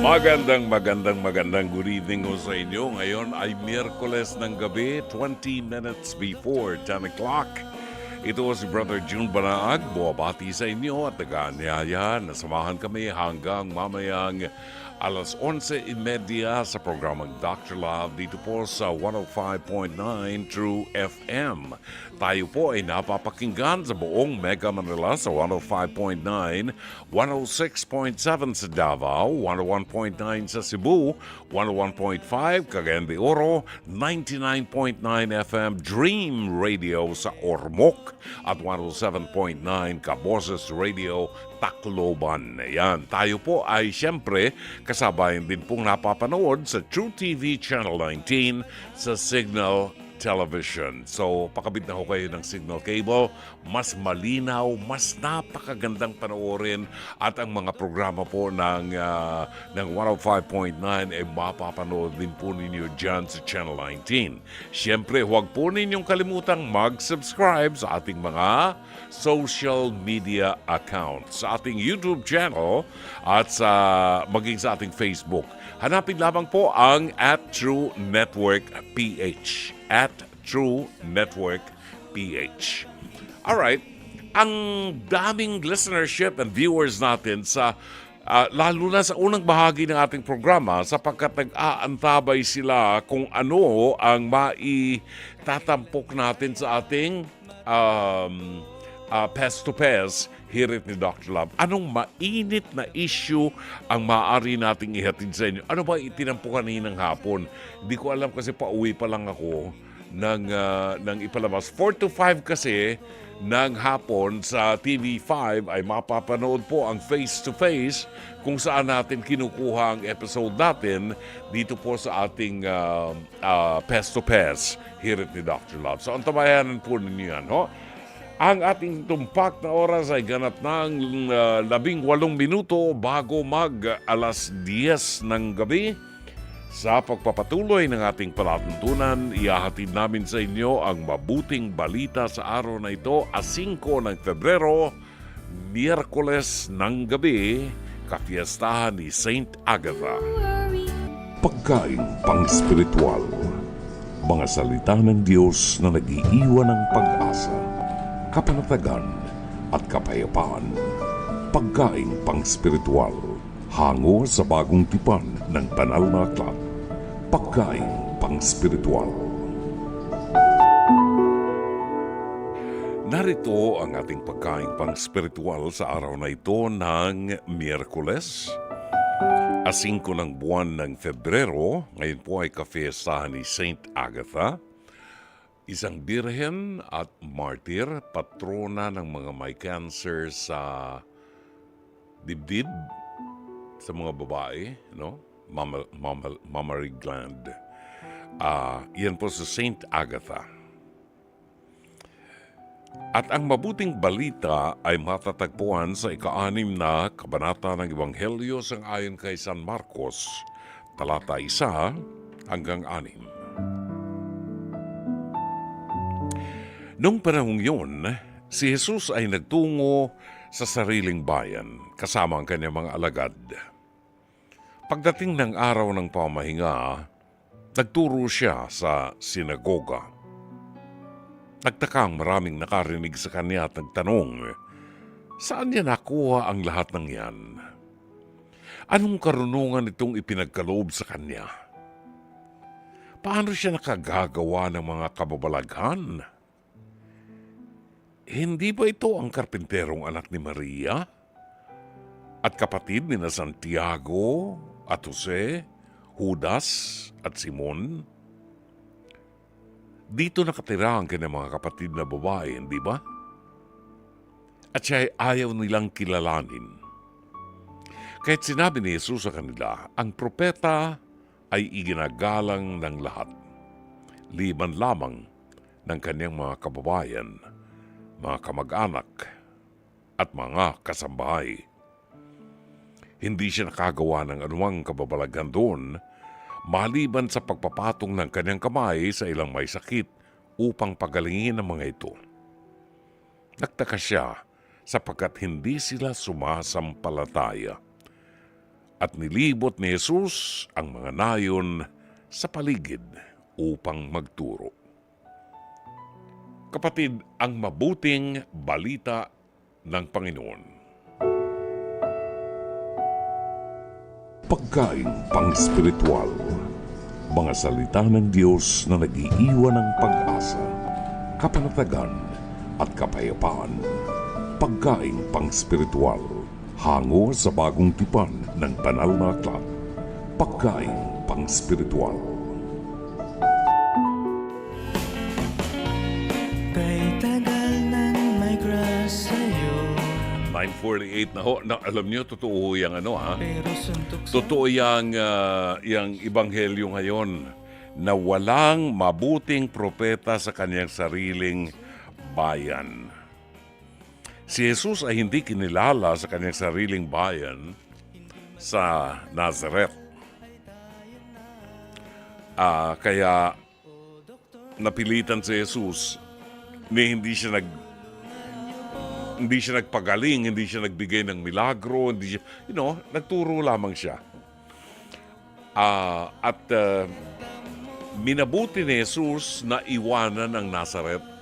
Magandang good evening ho sa inyo. Ngayon ay Miyerkules ng gabi, 20 minutes before 10 o'clock. Ito si Brother June Banaag, buwabati sa inyo at nag-aanyaya na samahan kami hanggang mamayang alas 11:30 sa programang Dr. Love dito po sa 105.9 True FM. Tayo po ay napapakinggan sa buong Mega Manila sa 105.9, 106.7 sa Davao, 101.9 sa Cebu, 101.5 Cagayan de Oro, 99.9 FM Dream Radio sa Ormoc at 107.9 Kaboses Radio Tacloban. Yan, tayo po ay siyempre kasabayan din pong napapanood sa True TV Channel 19 sa Signal Television. So, pakabit na ho kayo ng signal cable. Mas malinaw, mas napakagandang panoorin at ang mga programa po ng 105.9 ay mapapanood din po ninyo dyan sa Channel 19. Siyempre, huwag po ninyong kalimutang mag-subscribe sa ating mga social media accounts, sa ating YouTube channel at maging sa ating Facebook. Hanapin lamang po ang @TrueNetworkPH. @TrueNetworkPH. Alright, ang daming listenership and viewers natin sa lalo na sa unang bahagi ng ating programa sapagkat nag-aantabay sila kung ano ang maitatampok natin sa ating Pest to Pest, hirit ni Dr. Love. Anong mainit na issue ang maaari nating ihatid sa inyo? Ano ba itinampo kaninang hapon? Hindi ko alam kasi pauwi pa lang ako ng ipalabas. 4 to 5 kasi ng hapon sa TV5 ay mapapanood po ang Face to Face kung saan natin kinukuha ang episode natin dito po sa ating Pest to Pest, hirit ni Dr. Love. So, antabayanan po ninyo yan, ho? Ang ating tumpak na oras ay ganap ng 18 minuto bago alas 10 ng gabi. Sa pagpapatuloy ng ating palatuntunan, ihahatid namin sa inyo ang mabuting balita sa araw na ito, 5 ng Febrero, Miyerkules ng gabi, kapiestahan ni Saint Agatha. Pagkain pang-spiritual, mga salita ng Diyos na nag-iiwan ng pag-asa, kapanatagan at kapayapaan. Pagkain pang-spiritual, hango sa bagong tipan ng banal na aklat. Pagkain pang-spiritual. Narito ang ating pagkain pang-spiritual sa araw na ito ng Miyerkules, 5 ng buwan ng Febrero. Ngayon po ay kafiestahan ni Saint Agatha, isang birhen at martir, patrona ng mga may cancer sa dibdib, sa mga babae, no? Mammary gland. Yan po sa Saint Agatha. At ang mabuting balita ay matatagpuan sa 6 na kabanata ng Ebanghelyo sang-ayon kay San Marcos, talata 1 hanggang 6. Noong panahong yun, si Jesus ay nagtungo sa sariling bayan kasama ang kanyang mga alagad. Pagdating ng araw ng pamahinga, nagturo siya sa sinagoga. Nagtaka ang maraming nakarinig sa kanya at nagtanong, saan niya nakuha ang lahat ng yan? Anong karunungan itong ipinagkaloob sa kanya? Paano siya nakagagawa ng mga kababalaghan? Hindi ba ito ang karpinterong anak ni Maria? At kapatid ni na Santiago at Jose, Judas at Simon? Dito nakatira ang kanyang mga kapatid na babae, hindi ba? At siya ay ayaw nilang kilalanin. Kahit sinabi ni Jesus sa kanila, ang propeta ay iginagalang ng lahat, liban lamang ng kanyang mga kababayan, mga kamag-anak at mga kasambahay. Hindi siya nakagawa ng anumang kababalaghan doon maliban sa pagpapatong ng kanyang kamay sa ilang may sakit upang pagalingin ang mga ito. Nagtaka siya sapagkat hindi sila sumasampalataya. at nilibot ni Jesus ang mga nayon sa paligid upang magturo. Kapatid, ang mabuting balita ng Panginoon. Pagkain pang-spiritual, mga salita ng Diyos na nag-iiwan ng pag-asa, kapanatagan at kapayapaan. Pagkain pang-spiritual, hango sa bagong tipan ng banal na aklat. Pagkain pang-spiritual. Kay tagal nang may crush sa'yo, 9:48 na ho. Na, alam niyo, totoo yung pero suntok sa Totoo yung ebanghelyo ngayon na walang mabuting propeta sa kanyang sariling bayan. Si Jesus ay hindi kinilala sa kanyang sariling bayan sa Nazareth. Kaya napilitan si Jesus ni hindi siya nagpagaling, hindi siya nagbigay ng milagro, hindi siya, nagturo lamang siya. Minabuti ni Jesus na iwanan ang Nazareth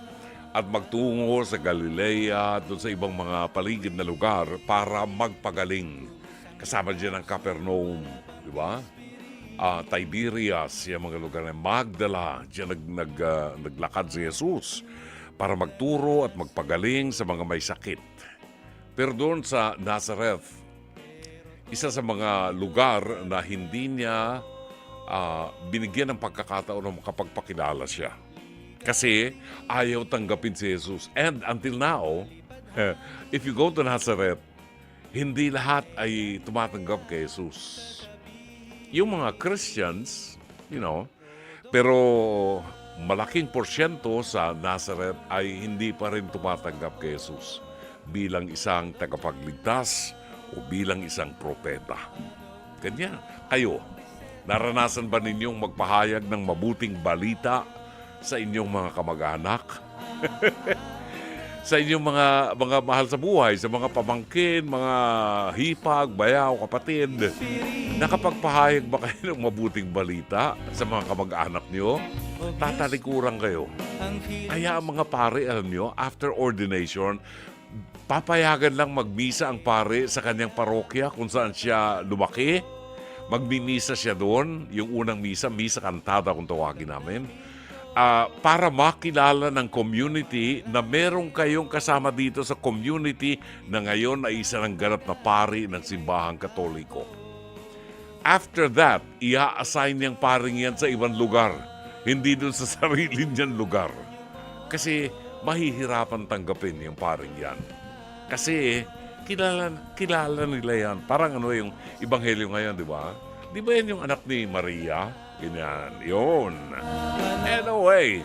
at magtungo sa Galilea, doon sa ibang mga paligid na lugar para magpagaling. Kasama dyan ang Capernaum, di ba? Tiberias, yung mga lugar na Magdala, dyan naglakad si Jesus para magturo at magpagaling sa mga may sakit. Pero doon sa Nazareth, isa sa mga lugar na hindi niya binigyan ng pagkakataon na makapagpakilala siya. Kasi ayaw tanggapin si Jesus. And until now, if you go to Nazareth, hindi lahat ay tumatanggap kay Jesus. Yung mga Christians, pero malaking porsyento sa Nazareth ay hindi pa rin tumatanggap kay Jesus bilang isang tagapagligtas o bilang isang propeta. Ganyan. Kayo, naranasan ba ninyong magpahayag ng mabuting balita sa inyong mga kamag-anak? Sa inyong mga mahal sa buhay, sa mga pamangkin, mga hipag, bayaw, kapatid? Nakapagpahayag ba kayo ng mabuting balita sa mga kamag-anak niyo? Tatalikuran kayo. Kaya ang mga pare, alam niyo, after ordination, papayagan lang magmisa ang pare sa kanyang parokya kung saan siya lumaki. Magmimisa siya doon, yung unang misa kantada kung tawagin namin. Para makilala ng community na merong kayong kasama dito sa community na ngayon ay isa ng ganap na pari ng simbahang Katoliko. After that, i-assign niyang paring yan sa ibang lugar, hindi dun sa sarili niyang lugar. Kasi mahihirapan tanggapin yung paring yan. Kasi kilala nila yan. Parang yung ebanghelyo ngayon, di ba? Di ba yan yung anak ni Maria? Ganyan, yun. Anyway,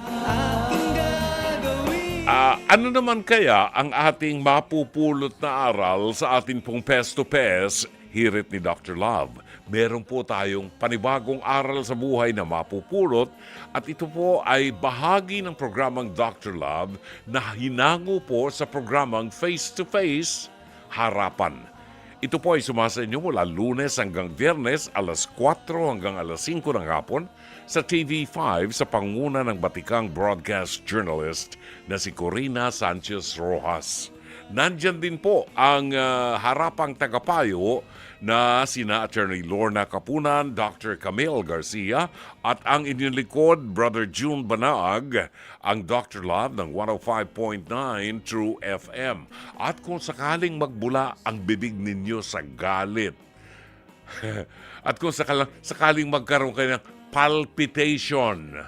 ano naman kaya ang ating mapupulot na aral sa ating pong Pes to Pes, hirit ni Dr. Love? Meron po tayong panibagong aral sa buhay na mapupulot at ito po ay bahagi ng programang Dr. Love na hinango po sa programang Face to Face, Harapan. Ito po ay sumasa inyo mula Lunes hanggang Biyernes, alas 4 hanggang alas 5 ng hapon sa TV5 sa panguna ng batikang broadcast journalist na si Corina Sanchez Rojas. Nandyan din po ang harapang tagapayo na sina Attorney Lorna Capunan, Dr. Camille Garcia at ang inyong likod, Brother June Banaag, ang Dr. Love ng 105.9 True FM. At kung sakaling magbula ang bibig ninyo sa galit, at kung sakaling magkaroon kayo ng palpitation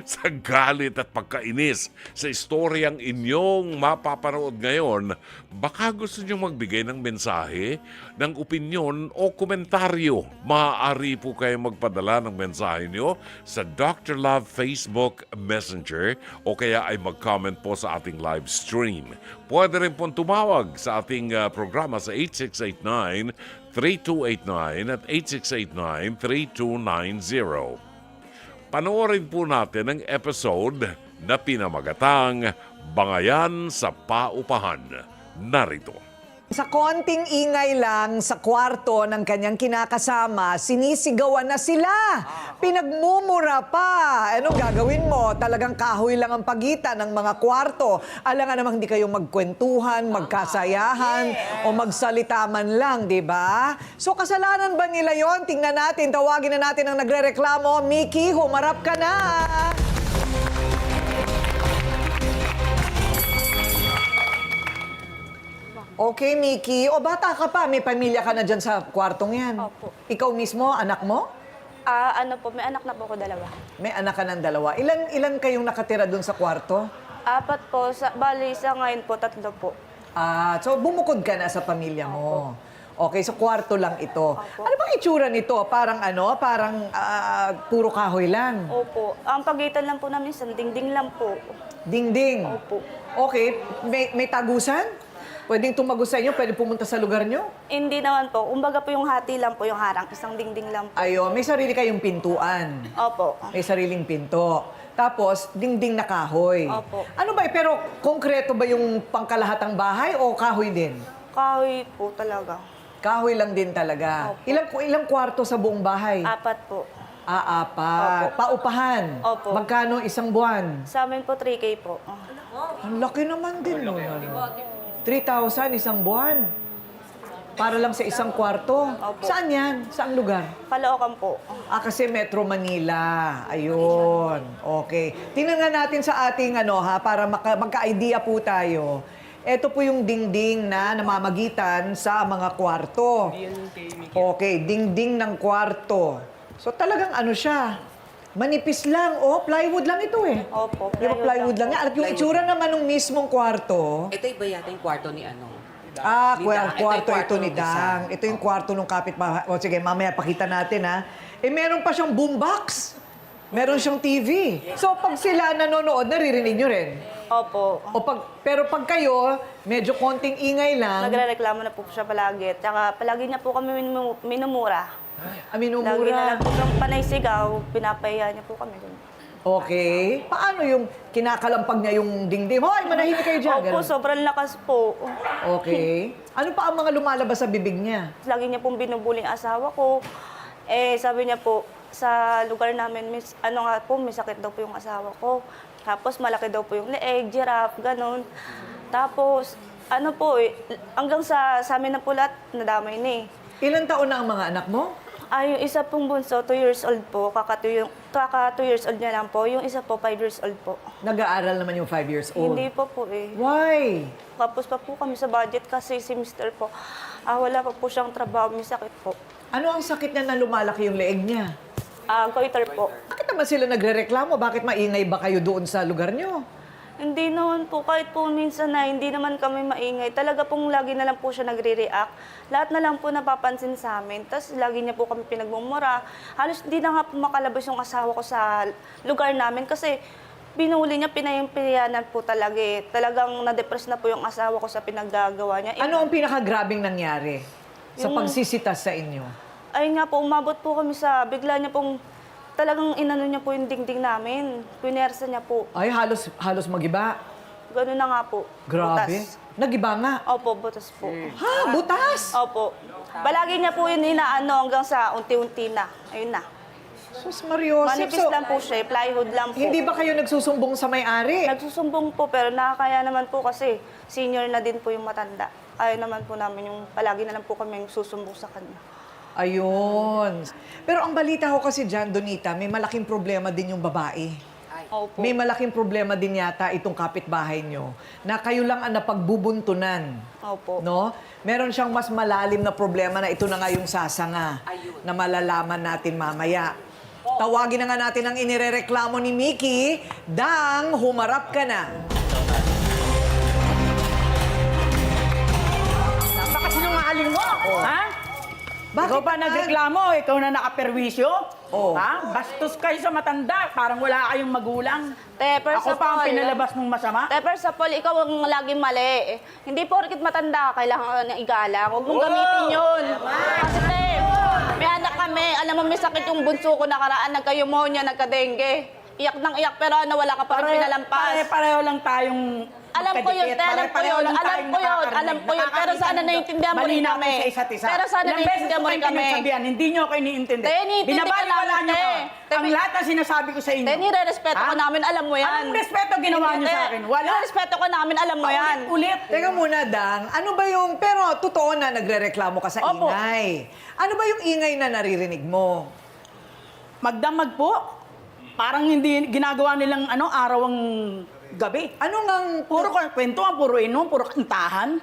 sa galit at pagkainis sa istoryang inyong mapapanood ngayon, baka gusto nyo magbigay ng mensahe, ng opinyon o komentaryo. Maaari po kayo magpadala ng mensahe nyo sa Dr. Love Facebook Messenger o kaya ay mag-comment po sa ating live stream. Pwede rin pong tumawag sa ating programa sa 8689-3289 at 8689-3290. Panoorin po natin ang episode na pinamagatang Bangayan sa Paupahan. Narito. Sa konting ingay lang sa kwarto ng kanyang kinakasama, sinisigawan na sila. Pinagmumura pa. Anong gagawin mo? Talagang kahoy lang ang pagitan ng mga kwarto. Alam nga namang hindi kayo magkwentuhan, magkasayahan, o magsalita man lang, di ba? So kasalanan ba nila yon? Tingnan natin, tawagin na natin ang nagrereklamo. Mickey, humarap ka na. Okay, Mickey. O bata ka pa, may pamilya ka na dyan sa kwartong yan. Opo. Ikaw mismo, anak mo? Ano po, may anak na po ko dalawa. May anak ka ng dalawa. Ilan kayong nakatira dun sa kwarto? 4 po, bali sa ngayon po, 3 po. So bumukod ka na sa pamilya mo. Okay, so kwarto lang ito. Ano bang itsura nito? Parang puro kahoy lang. Opo. Ang pagitan lang po namin sa dingding lang po. Dingding. Opo. Okay, may tagusan? Pwedeng tumagos sa inyo? Pwede pumunta sa lugar nyo? Hindi naman po. Umbaga po yung hati lang po yung harang. Isang dingding lang po. Ayun, may sarili kayong pintuan. Opo. May sariling pinto. Tapos, dingding na kahoy. Opo. Ano ba, pero konkreto ba yung pangkalahatang bahay o kahoy din? Kahoy po talaga. Kahoy lang din talaga. Opo. Ilang kwarto sa buong bahay? 4 po. 4. Paupahan? Opo. Magkano isang buwan? Sa amin po, 3K po. Ang laki naman din nun. 3,000 isang buwan. Para lang sa isang kwarto. Opo. Saan yan? Saang lugar? Caloocan po. Kasi Metro Manila. Ayun. Okay. Tingnan nga natin sa ating para magka-idea po tayo. Ito po yung dingding na namamagitan sa mga kwarto. Okay, dingding ng kwarto. So talagang siya? Manipis lang. Plywood lang ito eh. Opo, Yung plywood lang. At yung itsura naman ng mismong kwarto, Ito iba yata yung kwarto ni ano. Ni well, Dang. kwarto ito ni ng isa. Dang. Ito yung kwarto ng kapitbahay. O sige, mamaya pakita natin ha. Meron pa siyang boombox. Meron siyang TV. So pag sila nanonood, naririnig nyo rin. Opo. Pero pag kayo, medyo konting ingay lang, Nagre-reklamo na po siya palagi. Tsaka palagi niya po kami minumura. Lagi na minumura. lang po siyang panay sigaw. Pinapahiya niya po kami. Okay. Paano yung kinakalampag niya yung dingding? Hoy, manahimik kayo dyan. Opo, Ganun. sobrang lakas po. Okay. Ano pa ang mga lumalabas sa bibig niya? Lagi niya pong binubuling asawa ko. Sabi niya po, sa lugar namin, may sakit daw po yung asawa ko. Tapos malaki daw po yung leeg, giraffe, ganun. Tapos, hanggang sa amin na po lahat, nadamay na eh. Ilan taon na ang mga anak mo? Yung isa pong bunso, 2 years old po. Kaka 2 years old niya lang po. Yung isa po, 5 years old po. Nag-aaral naman yung 5 years old. Hindi po po eh. Why? Tapos pa po kami sa budget kasi si Mr. po, wala pa po siyang trabaho, may sakit po. Ano ang sakit niya na lumalaki yung leeg niya? Goiter po. Bakit naman sila nagrereklamo? Bakit maingay ba kayo doon sa lugar niyo? Hindi naman po, kahit po minsan na hindi naman kami maingay. Talaga pong lagi na lang po siya nagre-react. Lahat na lang po napapansin sa amin. Tapos lagi niya po kami pinagmumura. Halos hindi na nga po makalabas yung asawa ko sa lugar namin kasi binuli niya, pinayampiyanan po talaga eh. Talagang na-depress na po yung asawa ko sa pinaggagawa niya. Ano ang pinakagrabing nangyari sa Yung- pagsisitas sa inyo? Ayun nga po, umabot po kami sa bigla niya pong talagang inano niya po yung dingding namin. Pinersa niya po. Ay, halos magiba. Ganun na nga po. Grabe. Butas. Nagiba nga. Opo, butas po. Ha? Butas? Opo. Balagi niya po yun inaano hanggang sa unti-unti na. Ayun na. Sus, Mariosip. Manipis lang po siya, plywood lang po. Hindi ba kayo nagsusumbong sa may-ari? Nagsusumbong po, pero nakakaya naman po kasi senior na din po yung matanda. Ayaw naman po namin yung palagi na lang po kami susumbong sa kanya. Ayun. Pero ang balita ko kasi dyan, Donita, may malaking problema din yung babae. Opo. May malaking problema din yata itong kapitbahay nyo na kayo lang ang napagbubuntunan. Opo. No? Meron siyang mas malalim na problema na ito na nga yung sasanga Ayun. na malalaman natin mamaya. Tawagin na nga natin ang inirereklamo ni Mickey. Dang, humarap ka na. Napakasinungaling mo! Ha? Bakit Ikaw pa naman? nagreklamo, ikaw na nakaperwisyo? Oo. Ha? Bastos kayo sa matanda, parang wala kayong magulang. Tepper Ako sa pa ang Paul. pinalabas mong masama? Tepper sa Paul, ikaw ang laging mali. Hindi porkit matanda, kailangan ka ng igalang. Huwag mong gamitin yun. Kasi may anak kami, alam mo may sakit yung bunso ko nakaraan, nagka-pneumonia, nagka-dengue. Iyak ng iyak pero wala ka pa rin pinalampas. Pareho lang tayong Alam ko yun, alam ko yun, alam ko yun. Pero sana naiintindihan mo rin kami. Pero sana naiintindihan mo rin kami. Hindi nyo ako iniintindi. Te, iniintindi ka Binabaliwala namin, nyo te. ko. Ang lahat ng sinasabi ko sa inyo. Te, nirerespeto Ha? ko namin, alam mo yan. Anong respeto ginawa nyo sa akin? Wala. Nirerespeto ko namin, alam mo yan. Ulit. Teka muna, Dang. Ano ba yung... Pero totoo na nagrereklamo ka sa Opo. ingay. Ano ba yung ingay na naririnig mo? Magdamag po. Parang hindi ginagawa nilang araw ang gabi. Ano ngang... Puro kwentuhan, puro inom, puro kantahan.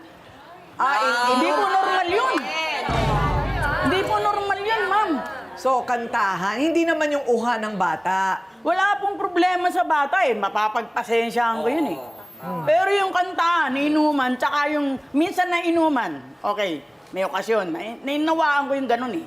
Hindi po normal yun. Hindi po normal yun, ma'am. So, kantahan. Hindi naman yung uha ng bata. Wala pong problema sa bata eh. Mapapagpasensyaan ko yun eh. Pero yung kantahan, inuman, tsaka yung minsan na inuman, okay, may okasyon, nainawaan ko yung ganun eh.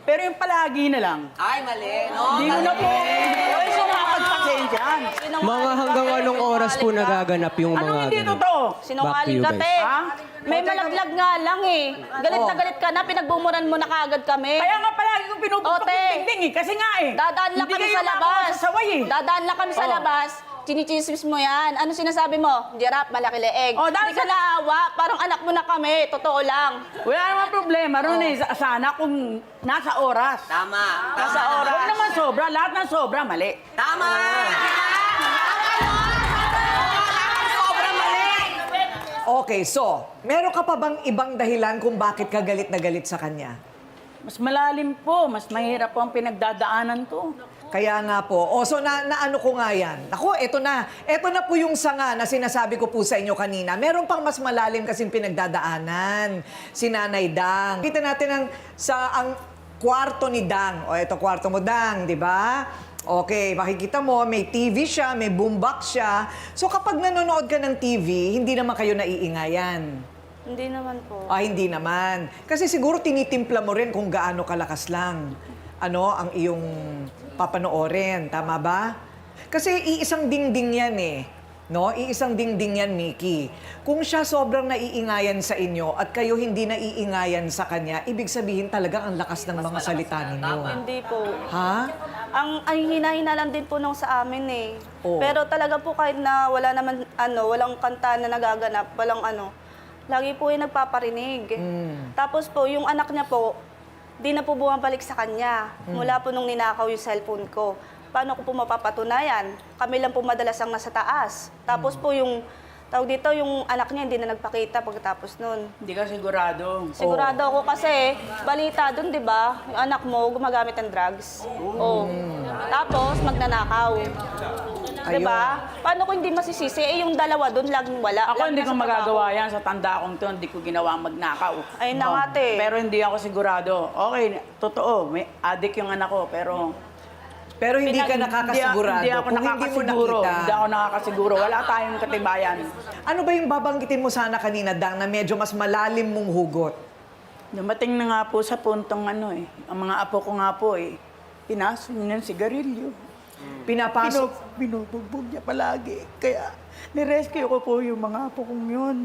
Pero yung palagi na lang, Ay, mali. No? hindi ko na po, hindi ko makapagpasensyaan. Mga hanggang anong oras po nagaganap yung mga Anong hindi ganun? totoo? Sinungaling ka, Back to you te. Ha? May malaglag nga lang eh. Galit na galit ka na, pinagbumuran mo na kaagad kami. Kaya nga palagi kong pinupupok Ote. yung tingting eh, kasi nga eh. Dadaan lang hindi kami kayo sa labas. makakasaway eh. Dadaan lang kami sa Oh. labas. Chinichismis mo yan. Ano sinasabi mo? Girap, malaki leeg. Oh, dahil Hindi ka sa- naawa. Parang anak mo na kami. Totoo lang. Wala naman problema ron eh, sana kung nasa oras. Tama. Nasa oras. Huwag naman sobra, lahat ng sobra, mali. Tama! Sobrang mali! Okay, so, meron ka pa bang ibang dahilan kung bakit ka galit na galit sa kanya? Mas malalim po, mas mahirap po ang pinagdadaanan to. Kaya nga po. O, so naano ko nga yan. Ako, eto na. Eto na po yung sanga na sinasabi ko po sa inyo kanina. Meron pang mas malalim kasing pinagdadaanan. Si Nanay Dang. Kita natin ang kwarto ni Dang. O, eto kwarto mo, Dang, di ba? Okay, makikita mo, may TV siya, may boombox siya. So kapag nanonood ka ng TV, hindi naman kayo naiingayan. Hindi naman po. Hindi naman. Kasi siguro tinitimpla mo rin kung gaano kalakas lang ang iyong papanoorin. Tama ba? Kasi iisang dingding yan eh. No? Iisang dingding yan, Mickey. Kung siya sobrang naiingayan sa inyo at kayo hindi naiingayan sa kanya, ibig sabihin talaga ang lakas ng mga salita ninyo. Hindi po. Ha? Ang hina-hina lang din po nung sa amin eh. Oo. Pero talaga po kahit na wala naman walang kanta na nagaganap, walang lagi po yung nagpaparinig. Tapos po yung anak niya po, di na po bumabalik sa kanya. Mula po nung ninakaw yung cellphone ko. Paano ko po mapapatunayan? Kami lang po madalas ang nasa taas. Tapos po yung tawag dito, yung anak niya hindi na nagpakita pagkatapos nun. Hindi ka sigurado. Sigurado ako kasi, balita dun, di ba? Yung anak mo gumagamit ng drugs. Oh. Tapos, magnanakaw. Di ba? Paano ko hindi masisisi? Eh, yung dalawa dun, laging wala. Ako hindi Laging ko nasa magagawa trabaho. yan sa tanda kong to, hindi ko ginawa magnakaw. Ayun na nga, te. Pero hindi ako sigurado. Okay, totoo, may adik yung anak ko, pero Pero hindi ka nakakasigurado. Hindi ako Kung hindi mo nakakasiguro. nakita. Hindi ako nakakasiguro. Wala tayong katibayan. Ano ba yung babanggitin mo sana kanina, Dang, na medyo mas malalim mong hugot? Dumating na nga po sa puntong ang mga apo ko nga po pinaso niya ng sigarilyo. Pinapasok. Binubugbog niya palagi. Kaya nirescue ko po yung mga apo kong yun.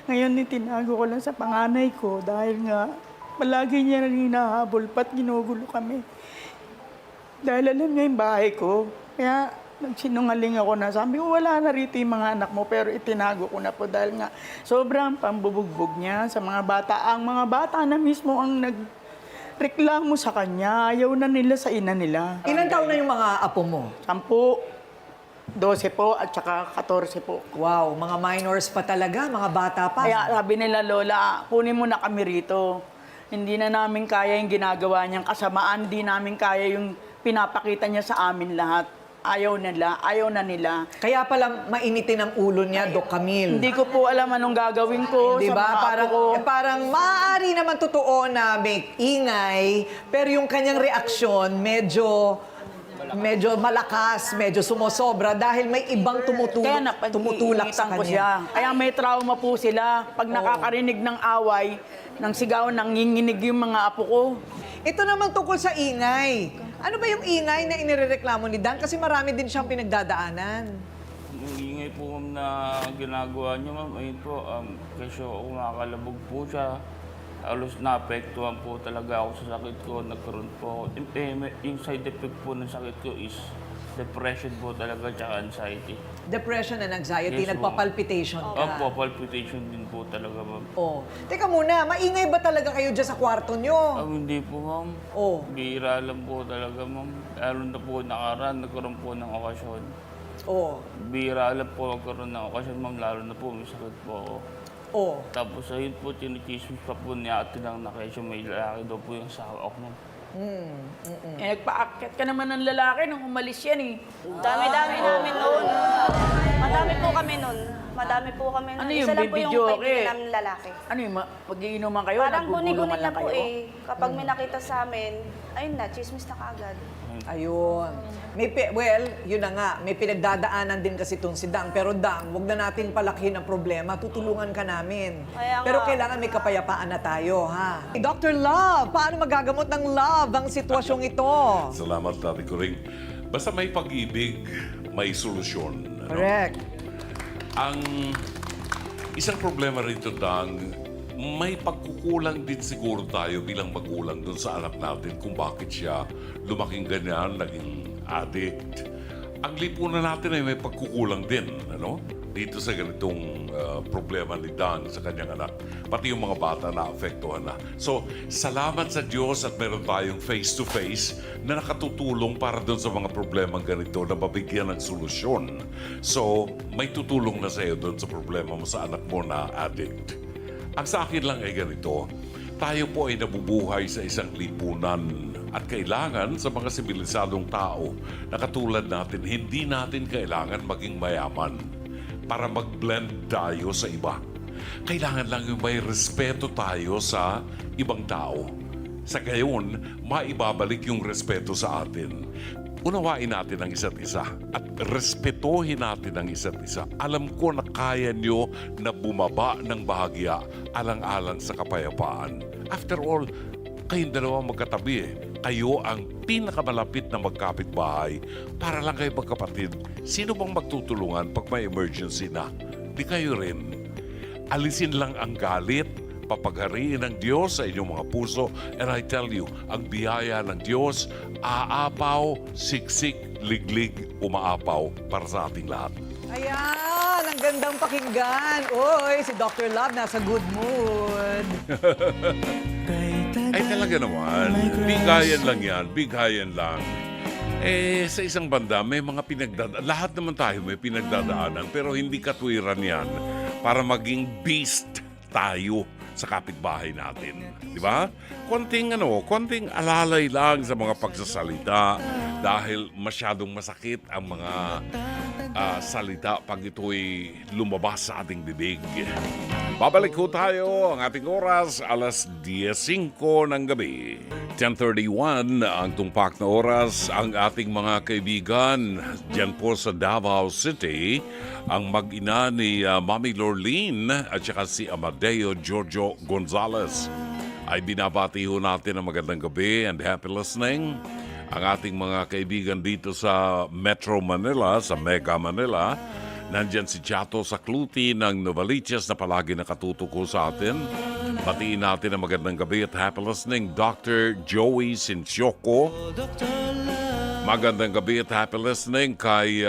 Ngayon itinago ko lang sa panganay ko dahil nga palagi niya rin hinahabol pat ginugulo kami. Dahil alam niya yung bahay ko. Kaya nagsinungaling ako na sabi ko wala na rito yung mga anak mo pero itinago ko na po dahil nga sobrang pambubugbog niya sa mga bata. Ang mga bata na mismo ang nagreklamo sa kanya. Ayaw na nila sa ina nila. Ilan taon na yung mga apo mo? 10, 12 po at saka 14 po. Wow, mga minors pa talaga, mga bata pa. Kaya sabi nila, Lola, kunin mo na kami rito. Hindi na namin kaya yung ginagawa niyang kasamaan. Hindi namin kaya yung pinapakita niya sa amin lahat. Ayaw na nila. Kaya pala mainitin ang ulo niya, Doc Camille. Hindi ko po alam anong gagawin ko Di sa ba? mga apo Parang, ko. parang maaari naman totoo na may ingay, pero yung kanyang reaksyon medyo malakas, medyo sumosobra dahil may ibang tumutulak sa ko kanya. siya. Kaya may trauma po sila. Pag nakakarinig ng away, ng sigaw, nanginginig yung mga apo ko. Ito naman tungkol sa ingay. Ano ba yung ingay na inirereklamo ni Dan? Kasi marami din siyang pinagdadaanan. Yung ingay po ma'am na ginagawa niyo ma'am, ayun po, kasi ako nakakalabog po siya. halos naapektuhan po talaga ako sa sakit ko. Nagkaroon po ako. Yung side effect po ng sakit ko is depression po talaga tsaka anxiety. Depression and anxiety, Yes, ma'am. nagpa-palpitation ka. Opo, palpitation din po talaga, ma'am. Oh. Teka muna, maingay ba talaga kayo dyan sa kwarto nyo? Hindi po, ma'am. Oh. Bihira lang po talaga, ma'am. Lalo na po nakaraan, nagkaroon po ng okasyon. Oh. Bihira lang po nagkaroon ng okasyon, ma'am. Lalo na po may sakit po ako. Oh. Tapos ayun po, tinichismis pa po niya at tinang nakesyo may lalaki daw po yung sawa ako, ma'am. Eh, nagpaakyat ka naman ng lalaki nung umalis yan eh. Dami-dami namin noon. Madami po kami noon. Madami po kami noon. Ano yung Isa lang po yung bibidyoke? kaibigan namin lalaki. Ano yung mag-iinuman kayo? Parang Nagugulungan guni-guni lang po kayo? eh. Kapag may nakita sa amin, ayun na, chismis na kaagad. Ayun. Well, yun na nga, may pinagdadaanan din kasi itong si Dang. Pero Dang, wag na natin palakihin ang problema. Tutulungan ka namin. Kaya nga. Pero kailangan may kapayapaan na tayo, ha? Dr. Love, paano magagamot ng love ang sitwasyong ito? Salamat, Tati Kuring. Basta may pag-ibig, may solusyon. Ano? Correct. Ang isang problema rito, Dang, may pagkukulang din siguro tayo bilang magulang doon sa anak natin kung bakit siya lumaking ganyan, naging addict. Ang lipunan natin ay may pagkukulang din, ano? Dito sa ganitong problema ni Dang sa kanyang anak. Pati yung mga bata na apektuhan na. So, salamat sa Diyos at meron tayong face-to-face na nakatutulong para doon sa mga problemang ganito na mabigyan ng solusyon. So, may tutulong na sa iyo doon sa problema mo sa anak mo na addict. Ang sa akin lang ay ganito, tayo po ay nabubuhay sa isang lipunan at kailangan sa mga sibilisadong tao na katulad natin, hindi natin kailangan maging mayaman para mag-blend tayo sa iba. Kailangan lang yung may respeto tayo sa ibang tao. Sa gayon, maibabalik yung respeto sa atin. Unawain natin ang isa't isa at respetuhin natin ang isa't isa. Alam ko na kaya nyo na bumaba ng bahagya alang-alang sa kapayapaan. After all, kayong dalawa magkatabi eh. Kayo ang pinakamalapit na magkapitbahay para lang kayo magkapatid. Sino bang magtutulungan pag may emergency na? Di kayo rin. Alisin lang ang galit, papaghariin ng Diyos sa inyong mga puso. And I tell you, ang biyaya ng Diyos, aapaw, siksik, liglig, umaapaw para sa ating lahat. Ayan, ang gandang pakinggan. Uy, si Dr. Love nasa good mood. Ay talaga naman, bigayan lang yan, bigayan lang. Eh, sa isang banda, may mga pinagdadaanan. Lahat naman tayo may pinagdadaanan, pero hindi katwiran yan para maging beast tayo sa kapitbahay natin. Di ba? Konting alalay lang sa mga pagsasalita dahil masyadong masakit ang mga salita pag ito'y lumabas sa ating bibig. Babalik ko tayo ang ating oras, alas 10:05 ng gabi. 10:31 ang tumpak na oras. Ang ating mga kaibigan dyan po sa Davao City, ang mag-ina ni Mami Lorleen at saka si Amadeo Giorgio Gonzalez. Ay binabati ho natin ang magandang gabi and happy listening. Ang ating mga kaibigan dito sa Metro Manila, sa Mega Manila, nandyan si Chato Sakluti ng Novaliches na palagi nakatutuko sa atin. Batiin natin ang magandang gabi at happy listening, Dr. Joey Sinchoko. Magandang gabi at happy listening kay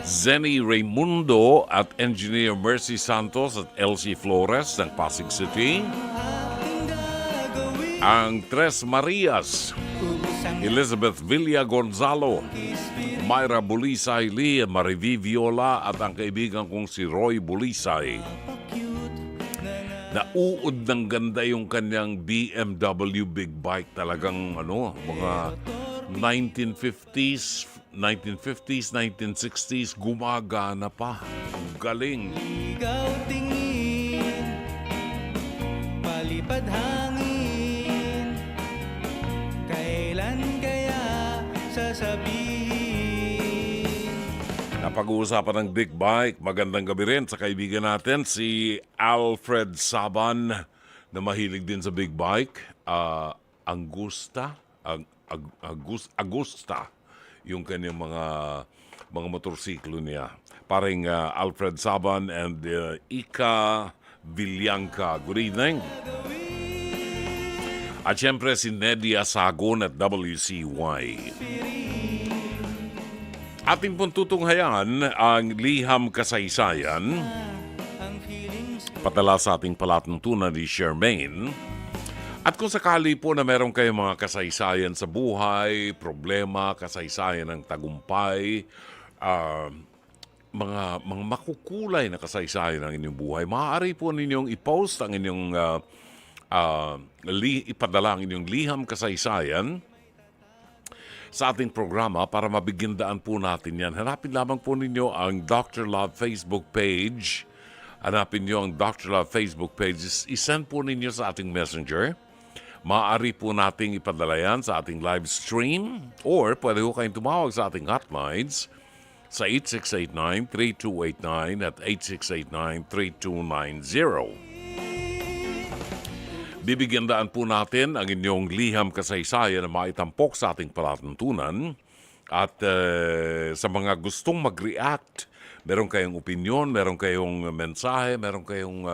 Zenny Raimundo at Engineer Mercy Santos at Elsie Flores ng Pasig City. Ang Tres Marias, Elizabeth Villa Gonzalo, Myra Bulisay Lee, Mariví Viola at ang kaibigan kong si Roy Bulisay. Nauud ng ganda yung kanyang BMW big bike. Talagang mga 1950s, 1960s, gumagana pa. Ang galing. Ikaw tingin, palipad hangin, kailan kaya sasabihin? Napag-uusapan ng big bike. Magandang gabi rin sa kaibigan natin, si Alfred Saban, na mahilig din sa big bike. Agusta, yung kanyang mga motorsiklo niya. Paring Alfred Saban and Ika Villangka. Good evening. At syempre si Nedia Sagon at WCY. Ating pong tutunghayan ang liham kasaysayan. Padala sa ating palatuntunan ni Charmaine. At kung sakali po na meron kayong mga kasaysayan sa buhay, problema, kasaysayan ng tagumpay, mga makukulay na kasaysayan ng inyong buhay, maaari po ninyong i-post ang inyong ipadala ang inyong liham kasaysayan sa ating programa para mabigyan daan po natin yan. Hanapin lamang po ninyo ang Dr. Love Facebook page. Hanapin nyo ang Dr. Love Facebook page. I-send po ninyo sa ating messenger. Maaari po nating ipadala yan sa ating live stream or pwede ko kayong tumawag sa ating hotlines sa 8689-3289 at 8689-3290. Bibigyan daan po natin ang inyong liham kasaysayan na maitampok sa ating palatuntunan. At sa mga gustong mag-react, meron kayong opinion, meron kayong mensahe, meron kayong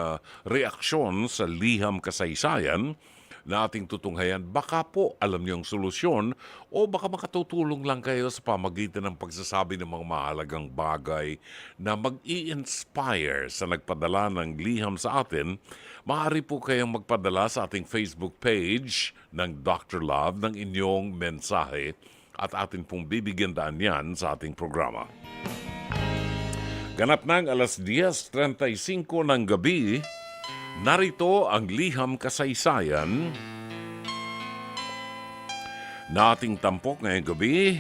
reaksyon sa liham kasaysayan na ating tutunghayan, baka po alam niyong solusyon o baka makatutulong lang kayo sa pamagitan ng pagsasabi ng mga mahalagang bagay na mag-i-inspire sa nagpadala ng liham sa atin. Maaari po kayong magpadala sa ating Facebook page ng Dr. Love ng inyong mensahe at atin pong bibigyan daan yan sa ating programa. Ganap ng alas 10:35 ng gabi, narito ang liham kasaysayan na ating tampok ngayong gabi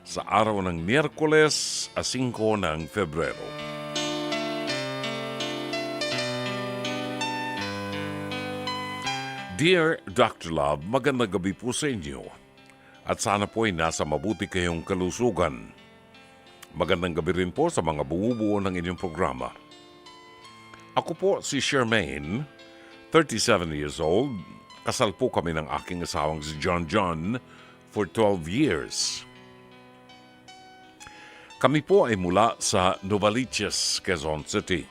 sa araw ng Miyerkules, 5 ng Febrero. Dear Dr. Love, magandang gabi po sa inyo at sana po ay nasa mabuti kayong kalusugan. Magandang gabi rin po sa mga bumubuo ng inyong programa. Ako po si Charmaine, 37 years old. Kasal po kami ng aking asawang si John for 12 years. Kami po ay mula sa Novaliches, Quezon City.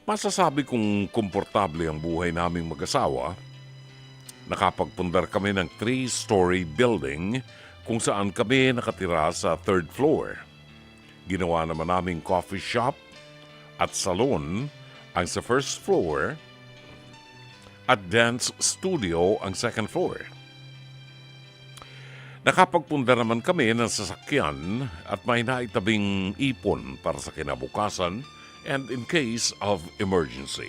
Masasabi kong komportable ang buhay naming mag-asawa. Nakapagpundar kami ng 3-story building kung saan kami nakatira sa 3rd floor. Ginawa naman naming coffee shop at salon ang sa 1st floor at dance studio ang 2nd floor. Nakapagpundar naman kami ng sasakyan at may naitabing ipon para sa kinabukasan and in case of emergency.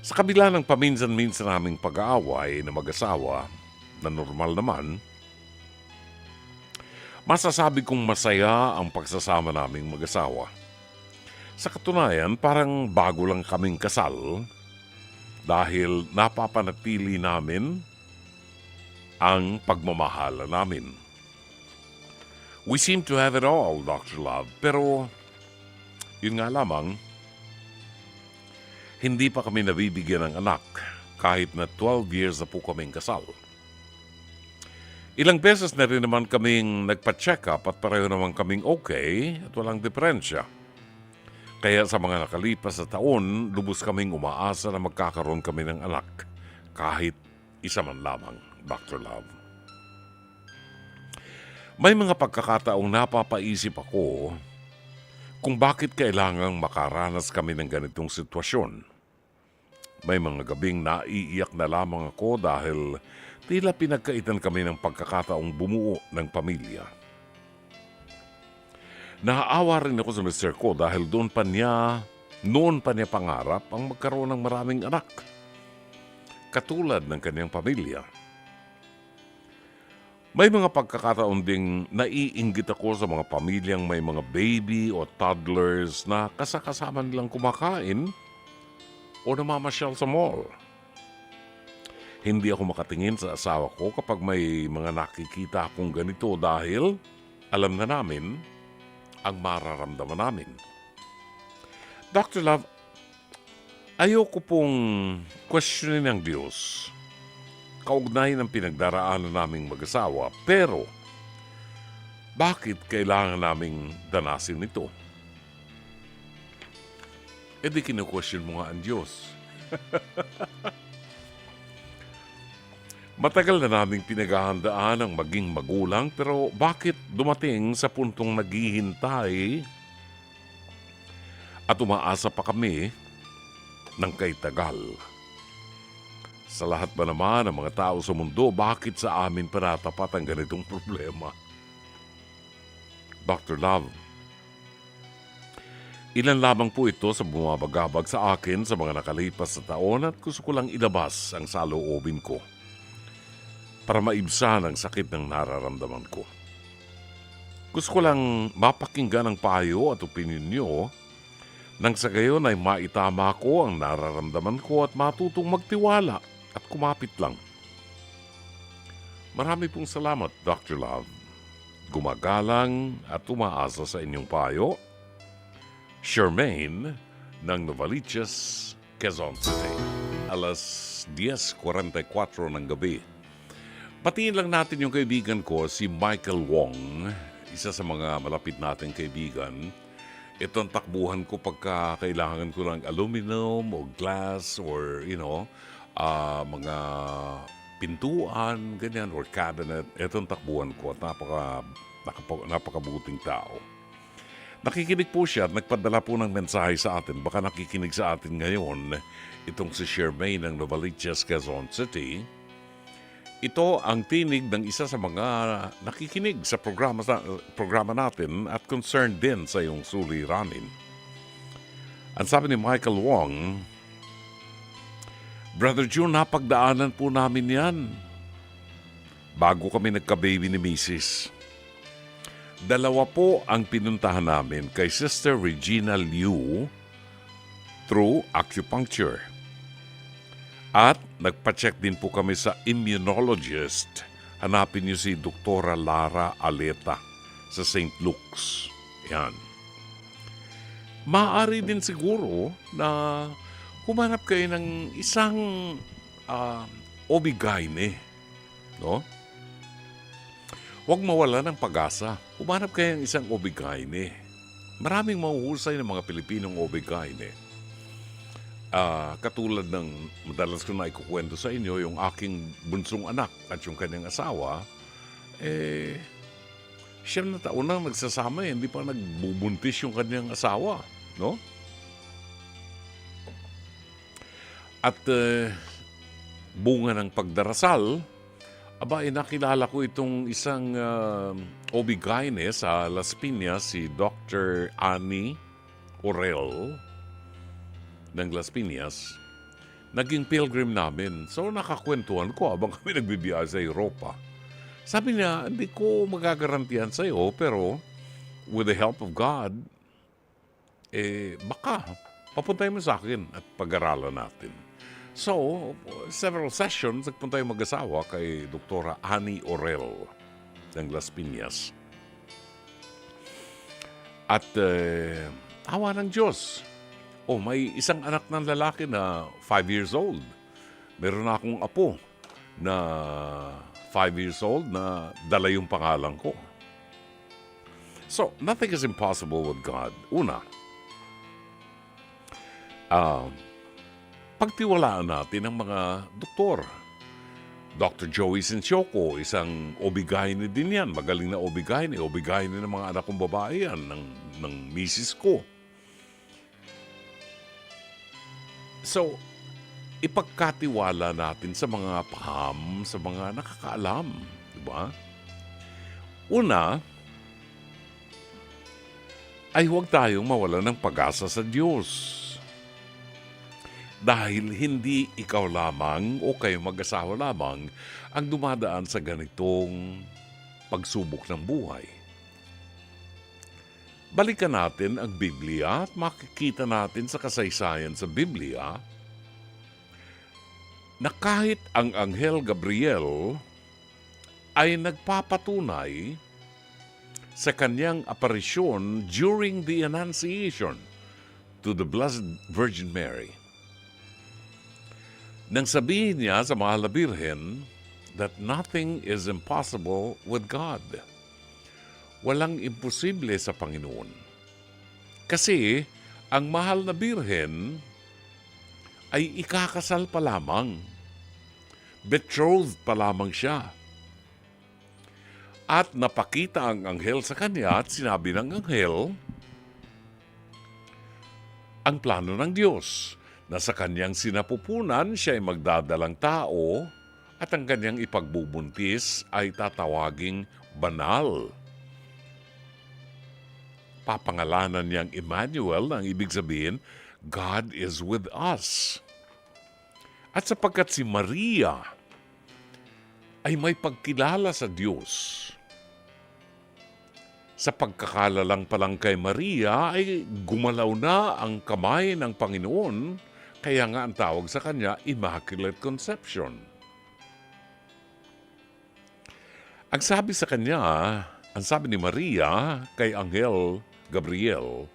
Sa kabila ng paminsan-minsan naming pag-aaway na mag-asawa na normal naman, masasabi kong masaya ang pagsasama naming mag-asawa. Sa katunayan, parang bago lang kaming kasal dahil napapanatili namin ang pagmamahala namin. We seem to have it all, Dr. Love, pero yun nga lamang, hindi pa kami nabibigyan ng anak kahit na 12 years na po kaming kasal. Ilang beses na rin naman kaming nagpa-check up at pareho naman kaming okay at walang diferensya. Kaya sa mga nakalipas na taon, lubos kaming umaasa na magkakaroon kami ng anak kahit isa man lamang, Dr. Love. May mga pagkakataong napapaisip ako kung bakit kailangang makaranas kami ng ganitong sitwasyon. May mga gabing naiiyak na lamang ako dahil tila pinagkaitan kami ng pagkakataong bumuo ng pamilya. Naaawa rin ako sa mister ko dahil noon pa niya pangarap ang magkaroon ng maraming anak, katulad ng kanyang pamilya. May mga pagkakataon ding naiinggit ako sa mga pamilyang may mga baby o toddlers na kasakasama nilang kumakain o namamasyal sa mall. Hindi ako makatingin sa asawa ko kapag may mga nakikita akong ganito dahil alam na namin ang mararamdaman namin. Dr. Love, ayoko pong questionin ng Diyos kaugnay ng pinagdaraanan naming mag-asawa, pero bakit kailangan naming danasin ito? Eh di kinu-question mo nga ang Diyos. Matagal na naming pinaghahandaan ang maging magulang pero bakit dumating sa puntong naghihintay at umaasa pa kami ng kay tagal? Sa lahat ba naman ng mga tao sa mundo, bakit sa amin panatapat ang ganitong problema? Dr. Love, ilan lamang po ito sa bumabagabag sa akin sa mga nakalipas na taon at gusto ko lang ilabas ang saloobin ko para maibsan ang sakit ng nararamdaman ko. Gusto ko lang mapakinggan ang payo at opinion nyo nang sa gayon ay maitama ko ang nararamdaman ko at matutong magtiwala at kumapit lang. Marami pong salamat, Dr. Love. Gumagalang at umaasa sa inyong payo, Charmaine ng Novaliches, Quezon City. Alas 10:44 ng gabi. Patiin lang natin yung kaibigan ko, si Michael Wong, isa sa mga malapit nating kaibigan. Ito ang takbuhan ko pagka kailangan ko ng aluminum o glass or, mga pintuan, ganyan, or cabinet. Ito ang takbuhan ko at napakabuting tao. Nakikinig po siya at nagpadala po ng mensahe sa atin. Baka nakikinig sa atin ngayon itong si Charmaine ng Novaliches, Quezon City. Ito ang tinig ng isa sa mga nakikinig sa programa natin at concerned din sa iyong suliranin. Ang sabi ni Michael Wong, Brother June, napagdaanan po namin yan bago kami nagka-baby ni Mrs. Dalawa po ang pinuntahan namin kay Sister Regina Liu through acupuncture. At nagpa-check din po kami sa immunologist. Hanapin niyo si Doktora Lara Aleta sa St. Luke's. Yan. Maaari din siguro na humanap kayo ng isang OB-GYN, no? Huwag mawala ng pag-asa. Humanap kayo ng isang OB-GYN. Maraming mahuhusay ng mga Pilipinong OB-GYN. Katulad ng madalas ko na ikukwento sa inyo, yung aking bunsong anak at yung kanyang asawa, siyam na taon nang nagsasama, hindi pa nagbubuntis yung kanyang asawa, no? At bunga ng pagdarasal, nakilala ko itong isang OB-GYN sa Las Piñas, si Dr. Annie Orel ng Las Piñas. Naging pilgrim namin. So nakakwentuhan ko habang kami nagbibiyahe sa Europa. Sabi niya, hindi ko magagarantihan sa iyo, pero with the help of God, baka papuntay mo sa akin at pag-aralan natin. So, several sessions, nagpunta yung mag-asawa kay Doktora Annie Orel ng Las Piñas. At awa ng Diyos, may isang anak ng lalaki na 5 years old. Meron na akong apo na 5 years old na dala yung pangalan ko. So, nothing is impossible with God. Una, pagtiwalaan natin ang mga doktor. Dr. Joey Sincioco, isang OB-GYN din yan. Magaling na OB-GYN. OB-GYN ng mga anak kong babae yan, ng misis ko. So, ipagkatiwala natin sa mga sa mga nakakaalam. Diba? Una, ay huwag tayong mawala ng pag-asa sa Diyos. Dahil hindi ikaw lamang o kayo mag-asawa lamang ang dumadaan sa ganitong pagsubok ng buhay. Balikan natin ang Biblia at makikita natin sa kasaysayan sa Biblia na kahit ang Anghel Gabriel ay nagpapatunay sa kanyang aparisyon during the Annunciation to the Blessed Virgin Mary. Nang sabihin niya sa Mahal na Birhen that nothing is impossible with God. Walang imposible sa Panginoon. Kasi ang mahal na birhen ay ikakasal pa lamang. Betrothed pa lamang siya. At napakita ang anghel sa kanya at sinabi ng anghel ang plano ng Diyos na sa kanyang sinapupunan siya ay magdadalang tao at ang kanyang ipagbubuntis ay tatawaging banal. Papangalanan niyang Emmanuel, ang ibig sabihin, God is with us. At sapagkat si Maria ay may pagkilala sa Diyos, sa pagkakalalang pa lang kay Maria ay gumalaw na ang kamay ng Panginoon, kaya nga ang tawag sa kanya, Immaculate Conception. Ang sabi sa kanya, ang sabi ni Maria kay Anghel Gabriel,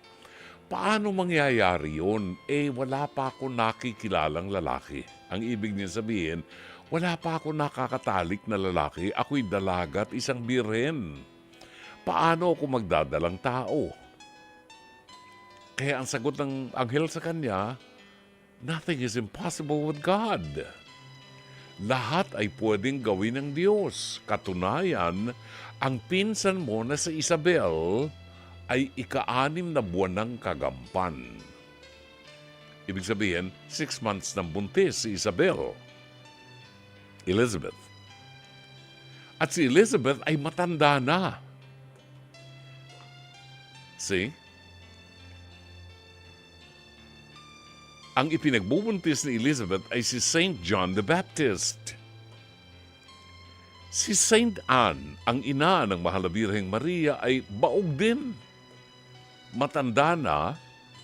paano mangyayari yun? Wala pa ako nakikilalang lalaki. Ang ibig niya sabihin, wala pa ako nakakatalik na lalaki. Ako'y dalaga at isang birhen. Paano ako magdadalang tao? Kaya ang sagot ng anghel sa kanya, nothing is impossible with God. Lahat ay pwedeng gawin ng Diyos. Katunayan, ang pinsan mo na si Isabel ay ika-6 na buwan ng kagampan. Ibig sabihin, 6 months ng buntis si Isabel. Elizabeth. At si Elizabeth ay matanda na. See? Ang ipinagbubuntis ni Elizabeth ay si Saint John the Baptist. Si Saint Anne, ang ina ng Mahal na Birheng Maria, ay baog din. Matanda na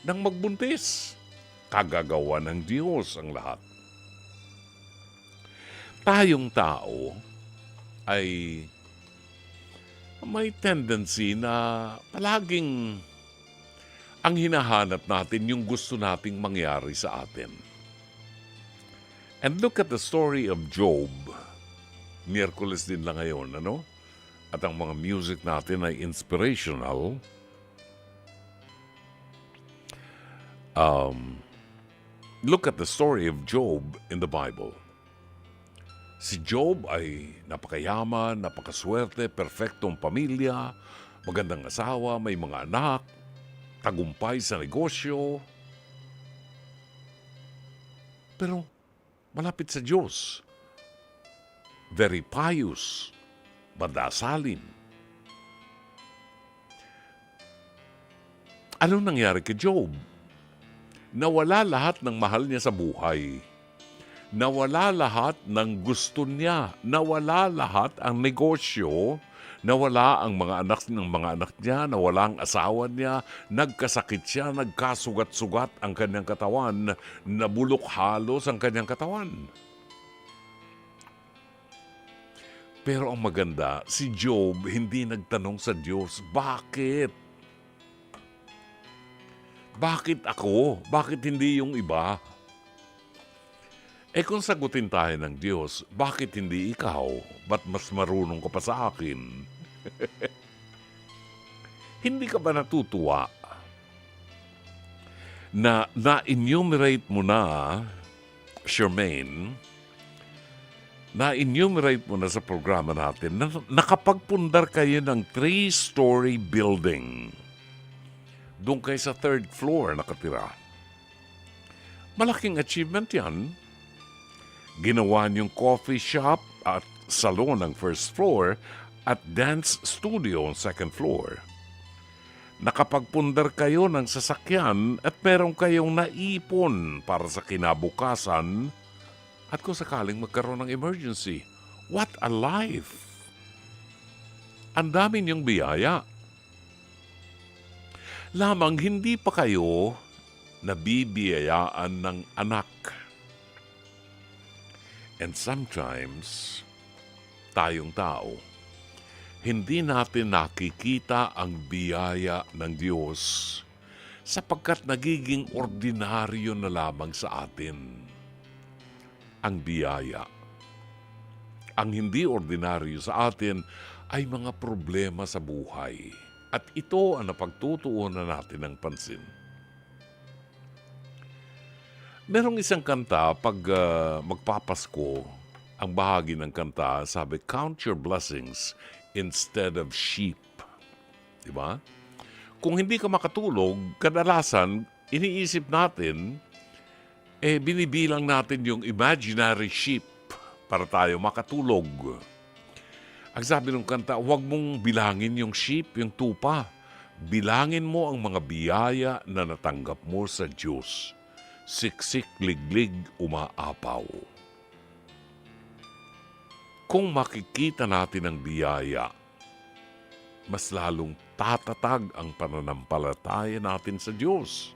nang magbuntis. Kagagawa ng Diyos ang lahat. Tayong tao ay may tendency na palaging ang hinahanap natin yung gusto nating mangyari sa atin. And look at the story of Job. Miyerkules din lang ngayon, ano? At ang mga music natin ay inspirational. Look at the story of Job in the Bible. Si Job ay napakayaman, napakaswerte, perfectong pamilya, magandang asawa, may mga anak, tagumpay sa negosyo. Pero malapit sa Diyos. Very pious, madasalin. Anong nangyari kay Job? Nawala lahat ng mahal niya sa buhay. Nawala lahat ng gusto niya. Nawala lahat ang negosyo. Nawala ang mga anak niya. Nawala ang asawa niya. Nagkasakit siya. Nagkasugat-sugat ang kanyang katawan. Nabulok halos ang kanyang katawan. Pero ang maganda, si Job hindi nagtanong sa Diyos, bakit? Bakit ako? Bakit hindi yung iba? Kung sagutin tayo ng Diyos, bakit hindi ikaw? Ba't mas marunong ka pa sa akin? Hindi ka ba natutuwa na na-enumerate mo na, Charmaine, na-enumerate mo na sa programa natin na nakapagpundar kayo ng 3-story building. Doon kayo sa 3rd floor nakatira. Malaking achievement yan. Ginawa niyong coffee shop at salon ng 1st floor at dance studio ang 2nd floor. Nakapagpundar kayo ng sasakyan at meron kayong naipon para sa kinabukasan at kung sakaling magkaroon ng emergency. What a life! Ang dami niyong biyaya. Lamang hindi pa kayo nabibiyayaan ng anak. And sometimes, tayong tao, hindi natin nakikita ang biyaya ng Diyos sapagkat nagiging ordinaryo na lamang sa atin ang biyaya. Ang hindi ordinaryo sa atin ay mga problema sa buhay. At ito ang napagtutuunan natin ng pansin. Merong isang kanta, pag magpapasko, ang bahagi ng kanta, sabi, count your blessings instead of sheep. Diba? Kung hindi ka makatulog, kadalasan, iniisip natin, binibilang natin yung imaginary sheep para tayo makatulog. Ang sabi ng kanta, huwag mong bilangin yung sheep, yung tupa. Bilangin mo ang mga biyaya na natanggap mo sa Diyos. Siksik, liglig, umaapaw. Kung makikita natin ang biyaya, mas lalong tatatag ang pananampalataya natin sa Diyos.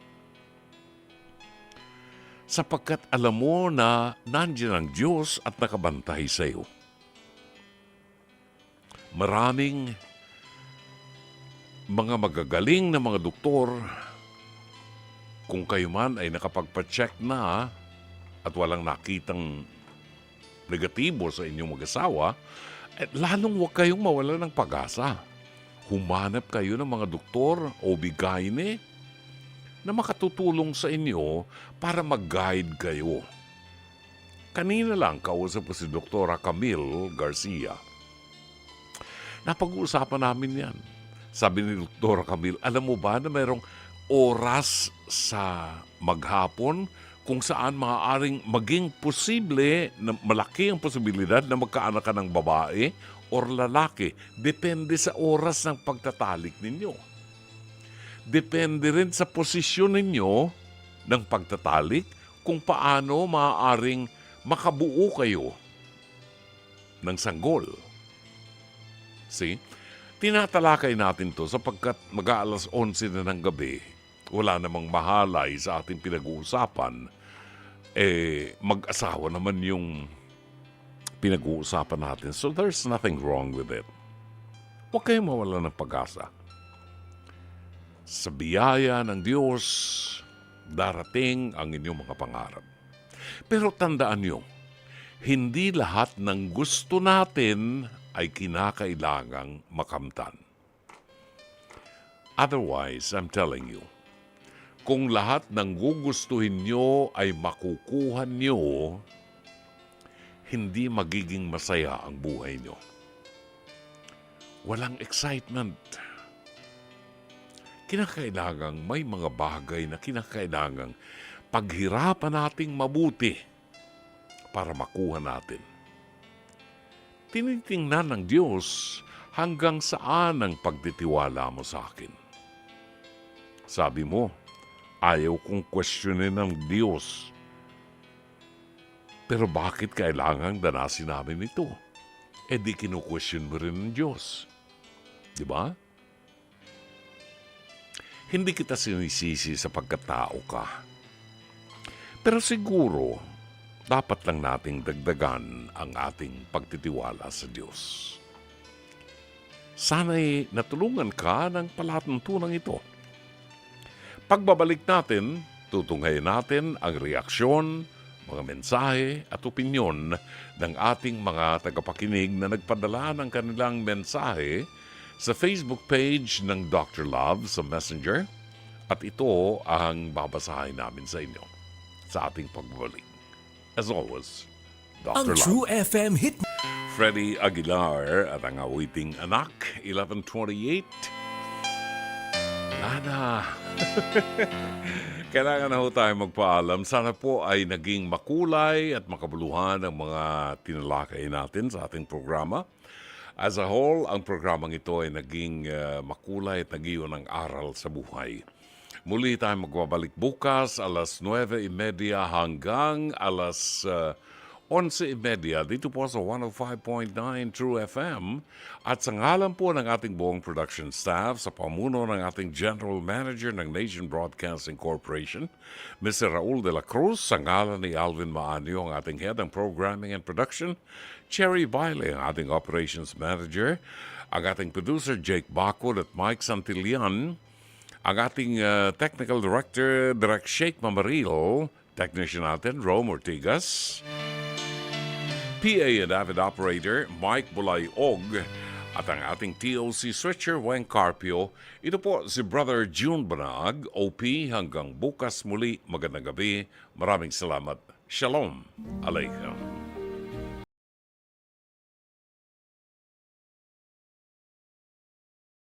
Sapagkat alam mo na nandiyan ang Diyos at nakabantay sa iyo. Maraming mga magagaling na mga doktor, kung kayo man ay nakapagpa-check na at walang nakitang negatibo sa inyong mag-asawa, lalong huwag kayong mawala ng pag-asa. Humanap kayo ng mga doktor o OB-GYN na makatutulong sa inyo para mag-guide kayo. Kanina lang kausap ko si Dr. Camille Garcia. Napag-uusapan namin yan. Sabi ni Dr. Camille, alam mo ba na mayroong oras sa maghapon kung saan maaaring maging posible, na malaki ang posibilidad na magkaanak ka ng babae or lalaki. Depende sa oras ng pagtatalik ninyo. Depende rin sa posisyon ninyo ng pagtatalik kung paano maaaring makabuo kayo ng sanggol. See? Tinatalakay natin to sapagkat mag-aalas 11 na ng gabi, wala namang mahalay sa ating pinag-uusapan, mag-asawa naman yung pinag-uusapan natin. So there's nothing wrong with it. Huwag kayong mawala ng pag-asa. Sa biyaya ng Diyos, darating ang inyong mga pangarap. Pero tandaan nyo, hindi lahat ng gusto natin ay kinakailangang makamtan. Otherwise, I'm telling you, kung lahat ng gugustuhin nyo ay makukuha nyo, hindi magiging masaya ang buhay nyo. Walang excitement. Kinakailangang may mga bagay na kinakailangang paghirapan nating mabuti para makuha natin. Tinitingnan ng Diyos hanggang saan ang pagtitiwala mo sa akin. Sabi mo, ayaw kong questionin ng Diyos. Pero bakit kailangang danasin namin ito? Di kinu-question mo rin ng Diyos. Di ba? Hindi kita sinisisi sa pagkatao ka. Pero siguro, dapat lang nating dagdagan ang ating pagtitiwala sa Diyos. Sana'y natulungan ka ng palatuntunan ito. Pagbabalik natin, tutunghayin natin ang reaksyon, mga mensahe at opinyon ng ating mga tagapakinig na nagpadala ng kanilang mensahe sa Facebook page ng Dr. Love sa Messenger, at ito ang babasahin namin sa inyo sa ating pagbabalik. As always, Dr. Ang Love. True FM hit. Freddie Aguilar at ang awiting anak, 11:28. Lana. Kailangan na ho tayo magpaalam. Sana po ay naging makulay at makabuluhan ang mga tinalakay natin sa ating programa. As a whole, ang programang ito ay naging makulay at nagiyon ng aral sa buhay. Muli tayo magbabalik bukas, alas 9:30 hanggang alas 11:30 dito po sa 105.9 True FM. At sa ngalan po ng ating buong production staff, sa pamuno ng ating General Manager ng Nation Broadcasting Corporation, Mr. Raul de la Cruz, sa ngalan ni Alvin Maanio, ang ating Head ng Programming and Production, Cherry Bailey, ang ating Operations Manager, ang ating producer Jake Backward at Mike Santillan, ang ating Technical Director, Direk Sheikh Mamaril, Technician natin, Rome Ortigas, PA and Avid Operator, Mike Bulayog, At ang ating TOC switcher, Weng Carpio, ito po si Brother June Banag, OP. Hanggang bukas muli, magandang gabi. Maraming salamat. Shalom Aleichem.